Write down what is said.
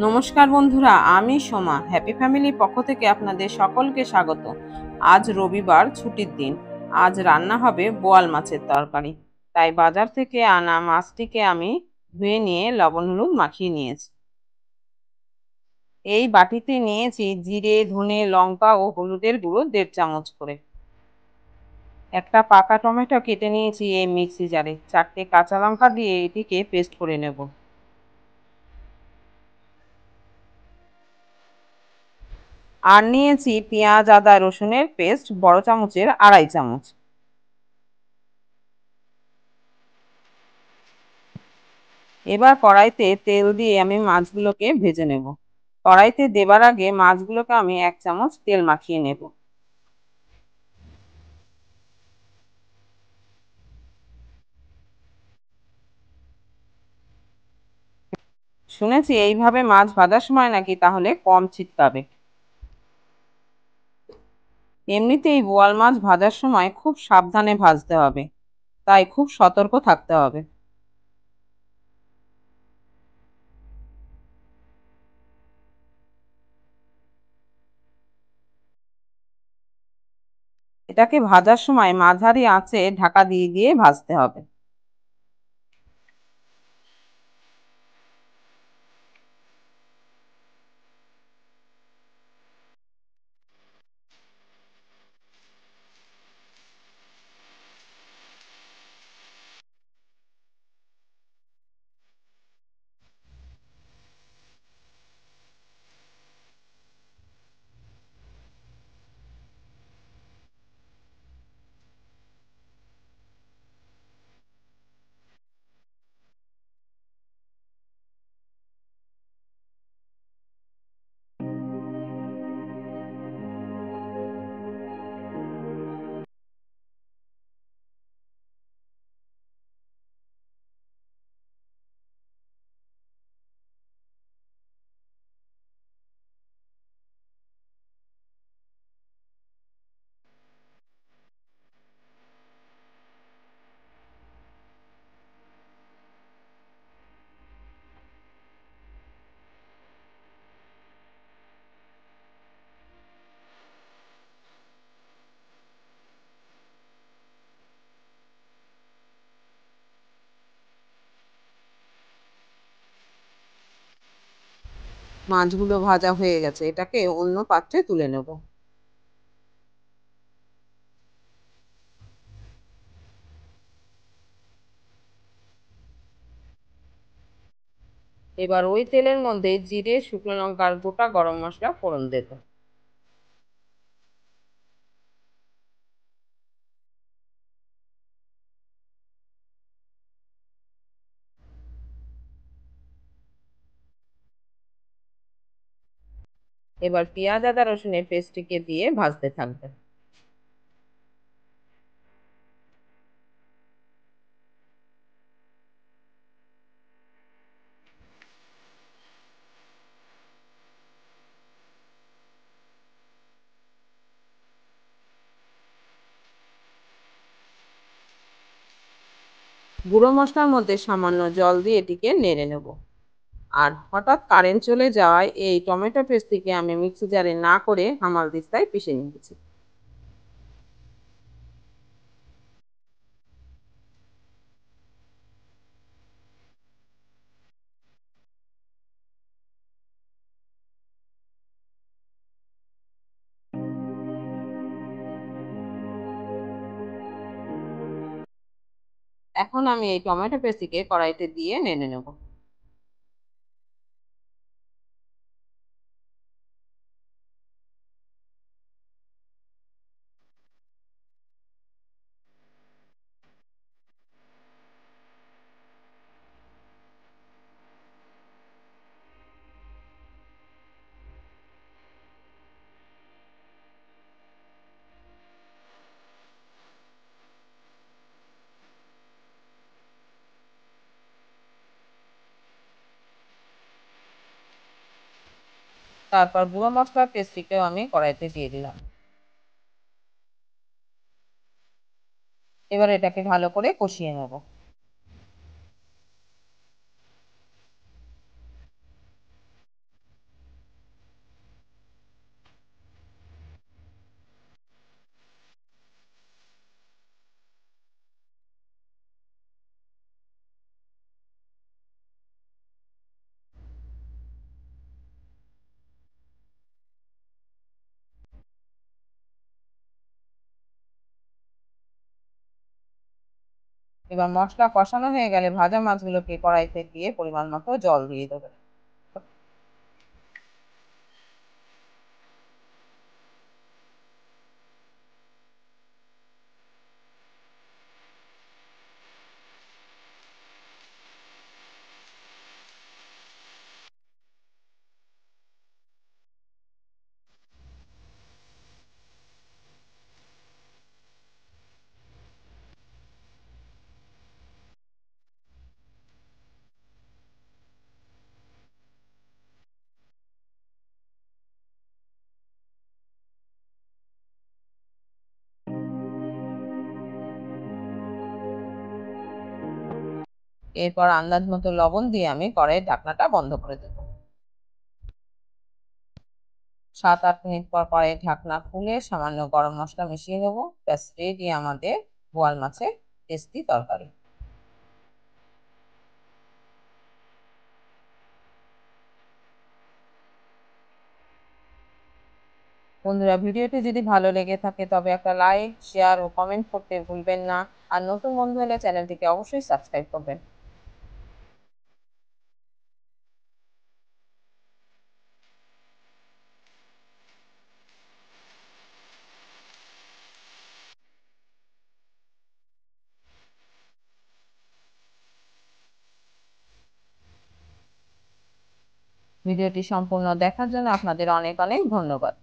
নমস্কার বন্ধুরা, আমি সোমা হ্যাপি ফ্যামিলির পক্ষ থেকে আপনাদের সকলকে স্বাগত। আজ রবিবার, ছুটির দিন। আজ রান্না হবে বোয়াল মাছের তরকারি। তাই বাজার থেকে আনা মাছটিকে আমি ধুয়ে নিয়ে লবণ হলুদ মাখিয়ে নিয়েছি। এই বাটিতে নিয়েছি জিরে, ধনে, লঙ্কা ও হলুদের গুঁড়ো 1.5 চামচ করে। একটা পাকা টমেটো কেটে নিয়েছি এই মিক্সি জারে। 4টে কাঁচা লঙ্কা দিয়ে এটিকে পেস্ট করে নেব। আর নিয়েছি পেঁয়াজ, আদা, রসুনের পেস্ট, বড় চামচের 2.5 চামচ। এবার কড়াইতে তেল দিয়ে আমি মাছগুলোকে ভেজে নেব। কড়াইতে দেবার আগে মাছগুলোকে আমি 1 চামচ তেল মাখিয়ে নেব। শুনেছি এইভাবে মাছ ভাজার সময় নাকি তাহলে কম ছিটকাবে। এমনিতেই বোয়াল মাছ ভাজার সময় খুব সাবধানে ভাজতে হবে, তাই খুব সতর্ক থাকতে হবে। এটাকে ভাজার সময় মাঝারি আঁচে ঢাকা দিয়ে দিয়ে ভাজতে হবে। মাছগুলো ভাজা হয়ে গেছে, এটাকে অন্য পাত্রে তুলে নেব। এবার ওই তেলের মধ্যে জিরে, শুকনো লঙ্কা আর গোটা গরম মশলা ফোড়ন দেব। এবার পেঁয়াজ, আদা, রসুনের পেস্টটিকে দিয়ে ভাজতে থাকবে। গুঁড়ো মশলার মধ্যে সামান্য জল দিয়ে এটিকে নেড়ে নেব। আর হঠাৎ কারেন্ট চলে যাওয়ায় এই টমেটো পেস্টটিকে আমি মিক্সি জারে না করে হামালদিস্তায় পিষে নিয়েছি। এখন আমি এই টমেটো পেস্টটিকে কড়াইতে দিয়ে নেড়ে নেব। তারপর গুঁড়ো মশলার পেস্টটিকেও আমি কড়াইতে দিয়ে দিলাম। এবার এটাকে ভালো করে কষিয়ে নেব। এবার মশলা কষানো হয়ে গেলে ভাজা মাছগুলোকে কড়াইতে দিয়ে পরিমাণ মতো জল দিয়ে দেবে। এরপর আন্দাজ মতো লবণ দিয়ে আমি কড়াইয়ের ঢাকনাটা বন্ধ করে দেব। 7-8 মিনিট পর কড়াইয়ের ঢাকনা খুলে সামান্য গরম মশলা মিশিয়ে নেব। ব্যাস রেডি আমাদের বোয়াল মাছের টেস্টি তরকারি। বন্ধুরা, ভিডিওটি যদি ভালো লেগে থাকে তবে একটা লাইক, শেয়ার ও কমেন্ট করতে ভুলবেন না। আর নতুন বন্ধু হলে চ্যানেলটিকে অবশ্যই সাবস্ক্রাইব করবেন। ভিডিওটি সম্পূর্ণ দেখার জন্য আপনাদের অনেক অনেক ধন্যবাদ।